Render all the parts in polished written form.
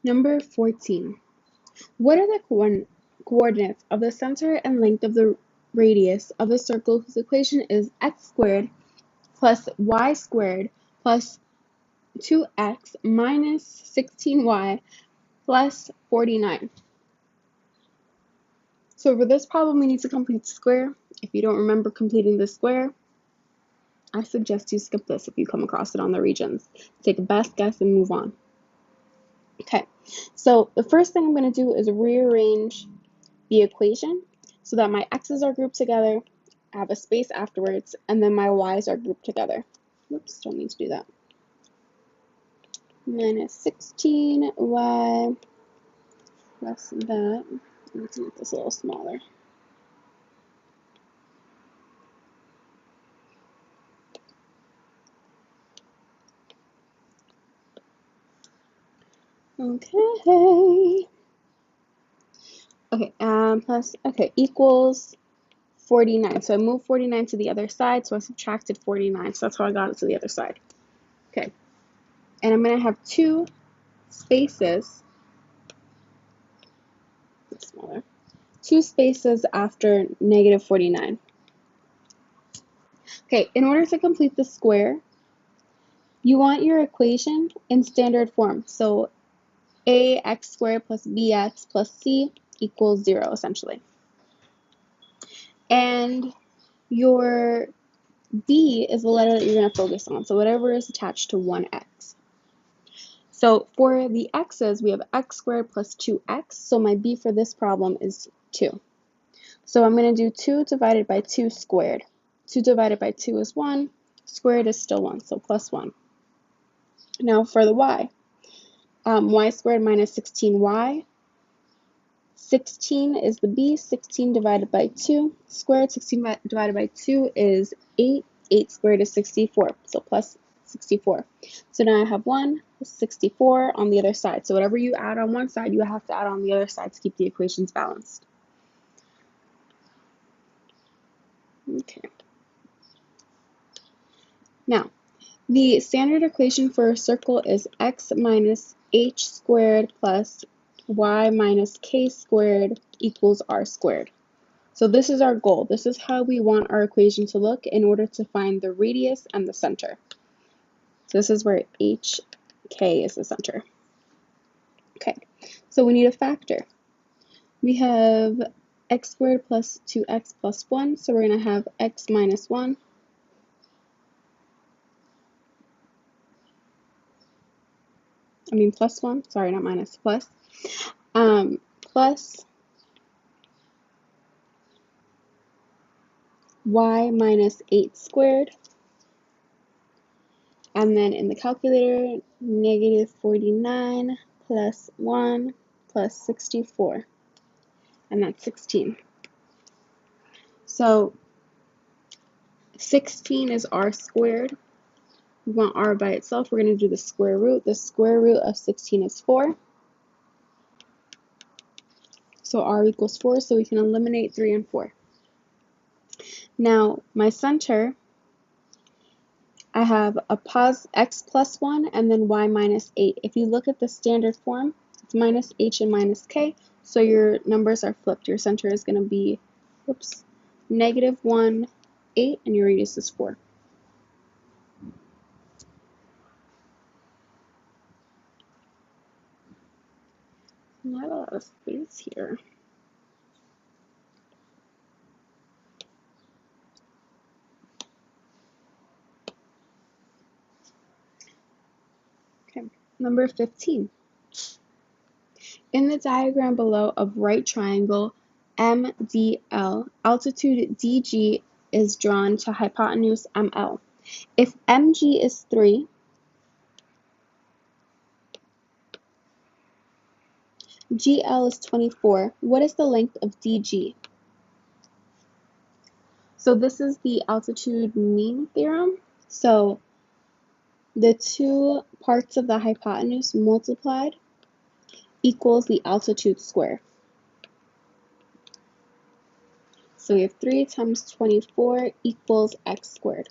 Number 14. What are the coordinates of the center and length of the radius of a circle whose equation is x squared plus y squared plus 2x minus 16y plus 49? So for this problem, we need to complete the square. If you don't remember completing the square, I suggest you skip this if you come across it on the Regents. Take a best guess and move on. Okay, so the first thing I'm going to do is rearrange the equation so that my x's are grouped together, I have a space afterwards, and then my y's are grouped together. Whoops, don't need to do that. Minus 16y plus that. Let's make this a little smaller. Okay. Okay, equals 49. So I moved 49 to the other side, so I subtracted 49. So that's how I got it to the other side. Okay. And I'm going to have two spaces, smaller, two spaces after negative 49. Okay, in order to complete the square, you want your equation in standard form. So ax squared plus bx plus c equals 0, essentially. And your b is the letter that you're going to focus on, so whatever is attached to 1x. So for the x's, we have x squared plus 2x, so my b for this problem is 2. So I'm going to do 2 divided by 2 squared. 2 divided by 2 is 1, squared is still 1, so plus 1. Now for the y squared minus 16y. 16 is the b, 16 divided by 2 squared, 16 divided by 2 is 8, 8 squared is 64, so plus 64. So now I have 1, 64 on the other side. So whatever you add on one side, you have to add on the other side to keep the equations balanced. Okay. Now, the standard equation for a circle is x minus h squared plus y minus k squared equals r squared. So this is our goal. This is how we want our equation to look in order to find the radius and the center. So this is where hk is the center. Okay, so we need a factor. We have x squared plus 2x plus 1, so we're going to have x minus 1 plus 1, sorry, not minus, plus, plus y minus 8 squared, and then in the calculator, negative 49 plus 1 plus 64, and that's 16. So 16 is r squared. We want r by itself. We're going to do the square root. The square root of 16 is 4. So r equals 4, so we can eliminate 3 and 4. Now, my center, I have a x plus 1 and then y minus 8. If you look at the standard form, it's minus h and minus k, so your numbers are flipped. Your center is going to be, negative 1, 8, and your radius is 4. Not a lot of space here. Okay, number 15. In the diagram below of right triangle MDL, altitude DG is drawn to hypotenuse ML. If MG is 3, GL is 24, what is the length of DG? So this is the altitude mean theorem. So the two parts of the hypotenuse multiplied equals the altitude square. So we have 3 times 24 equals x squared.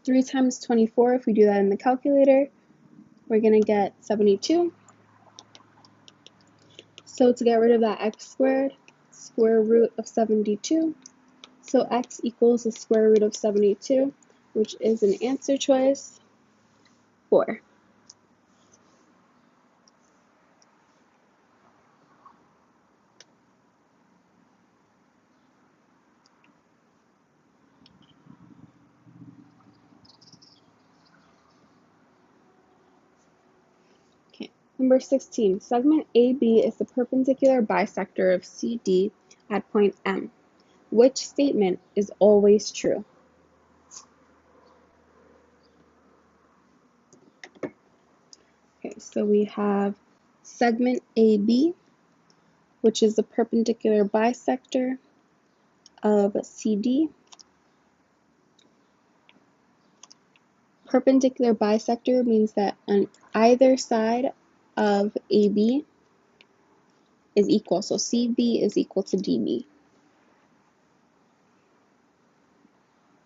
3 times 24, if we do that in the calculator, we're going to get 72. So to get rid of that x squared, square root of 72. So x equals the square root of 72, which is an answer choice 4. Okay. Number 16, segment AB is the perpendicular bisector of CD at point M. Which statement is always true? Okay, so we have segment AB, which is the perpendicular bisector of CD. Perpendicular bisector means that on either side of AB is equal. So CB is equal to DB.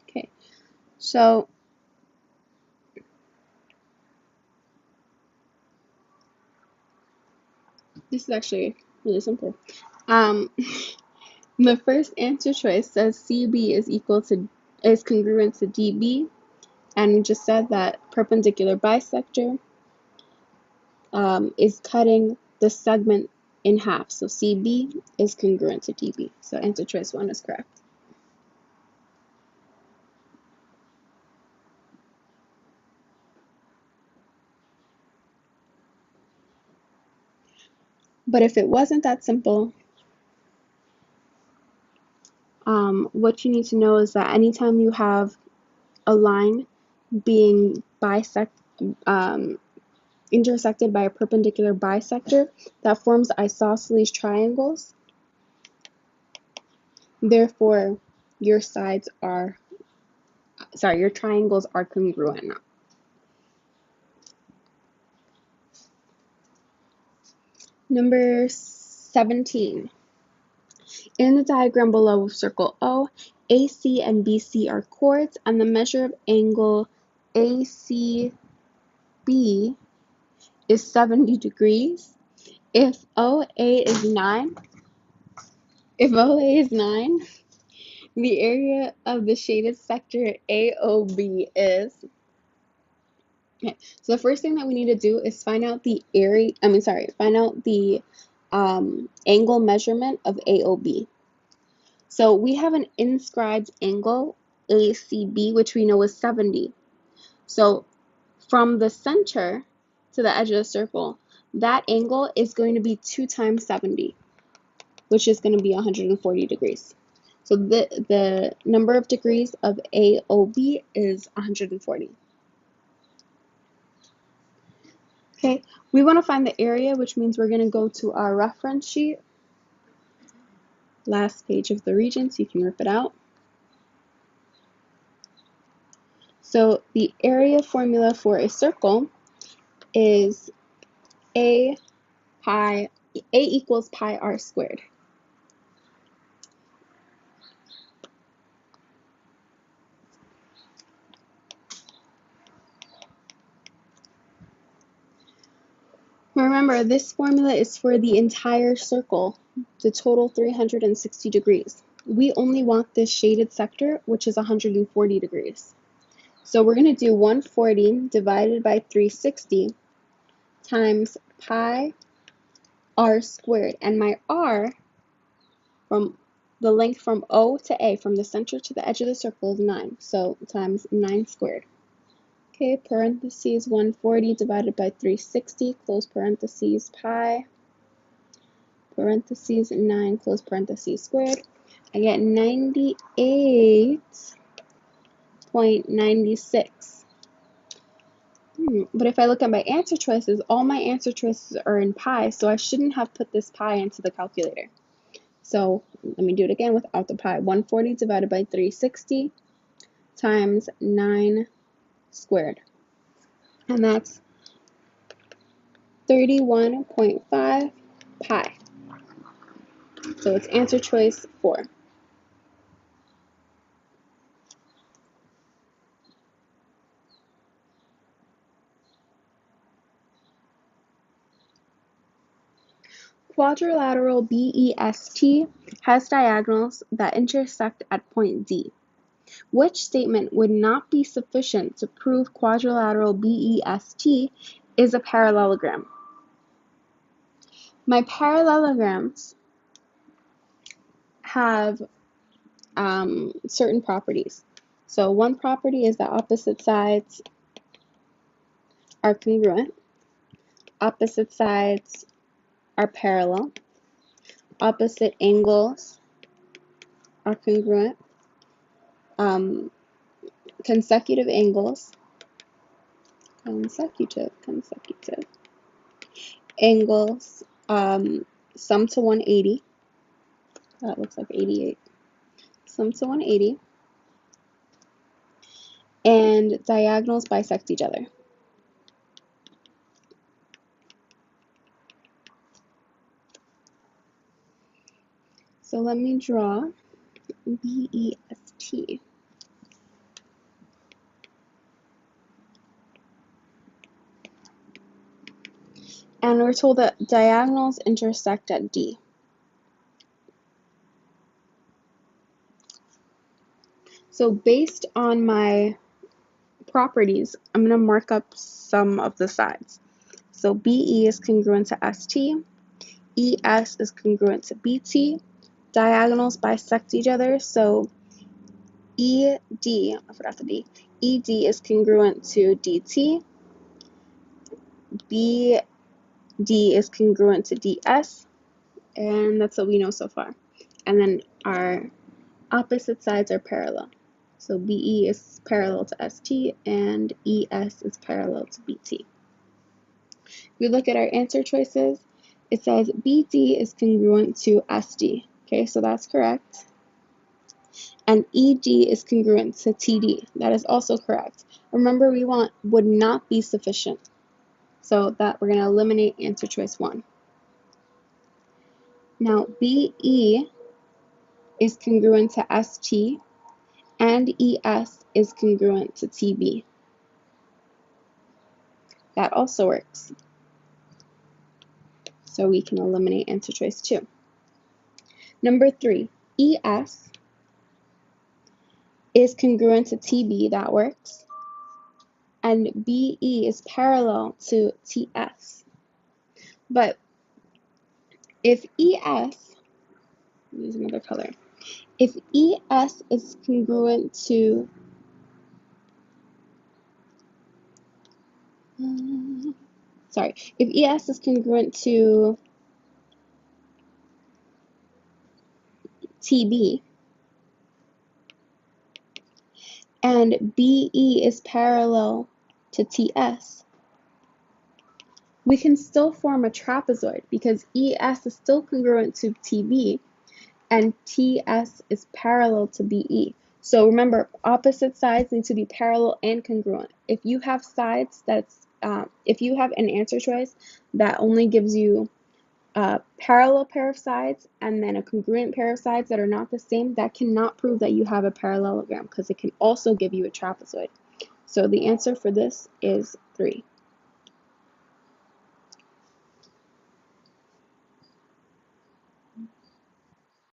Okay, so this is actually really simple. The first answer choice says CB is congruent to DB, and we just said that perpendicular bisector is cutting the segment in half. So CB is congruent to DB. So answer choice 1 is correct. But if it wasn't that simple, what you need to know is that anytime you have a line being intersected by a perpendicular bisector, that forms isosceles triangles. Therefore, your triangles are congruent. Number 17. In the diagram below of circle O, AC and BC are chords, and the measure of angle ACB is 70 degrees. If OA is 9, the area of the shaded sector AOB is. Okay, so the first thing that we need to do is find out the angle measurement of AOB. So we have an inscribed angle ACB, which we know is 70. So from the center to the edge of the circle, that angle is going to be 2 times 70, which is going to be 140 degrees. So the number of degrees of AOB is 140. Okay, we want to find the area, which means we're going to go to our reference sheet. Last page of the Regents, you can rip it out. So the area formula for a circle is A equals pi r squared. Remember, this formula is for the entire circle, the total 360 degrees. We only want this shaded sector, which is 140 degrees. So we're going to do 140 divided by 360 times pi r squared. And my r, from the length from O to A, from the center to the edge of the circle, is 9. So times 9 squared. Okay, parentheses 140 divided by 360, close parentheses, pi, parentheses 9, close parentheses, squared. I get 98.96. But if I look at my answer choices, all my answer choices are in pi, so I shouldn't have put this pi into the calculator. So let me do it again without the pi. 140 divided by 360 times 9 squared. And that's 31.5 pi. So it's answer choice 4. Quadrilateral BEST has diagonals that intersect at point D. Which statement would not be sufficient to prove quadrilateral BEST is a parallelogram? My parallelograms have certain properties. So one property is that opposite sides are congruent, opposite sides are parallel, opposite angles are congruent, consecutive angles, consecutive angles, sum to 180, that looks like 88, sum to 180, and diagonals bisect each other. So let me draw BEST. And we're told that diagonals intersect at D. So based on my properties, I'm going to mark up some of the sides. So BE is congruent to ST, ES is congruent to BT, diagonals bisect each other, so ED, I forgot the D, ED is congruent to DT, BD is congruent to DS, and that's what we know so far. And then our opposite sides are parallel. So BE is parallel to ST and ES is parallel to BT. If we look at our answer choices, it says BD is congruent to SD. Okay, so that's correct. And ED is congruent to TD. That is also correct. Remember, we want would not be sufficient. So that we're going to eliminate answer choice 1. Now, BE is congruent to ST and ES is congruent to TB. That also works. So we can eliminate answer choice 2. Number 3, ES is congruent to TB. That works. And BE is parallel to TS. But if ES, use another color, if ES is congruent to if ES is congruent to TB and BE is parallel to TS, we can still form a trapezoid because ES is still congruent to TB and TS is parallel to BE. So remember, opposite sides need to be parallel and congruent. If you have sides if you have an answer choice that only gives you a parallel pair of sides and then a congruent pair of sides that are not the same, that cannot prove that you have a parallelogram because it can also give you a trapezoid. So the answer for this is 3.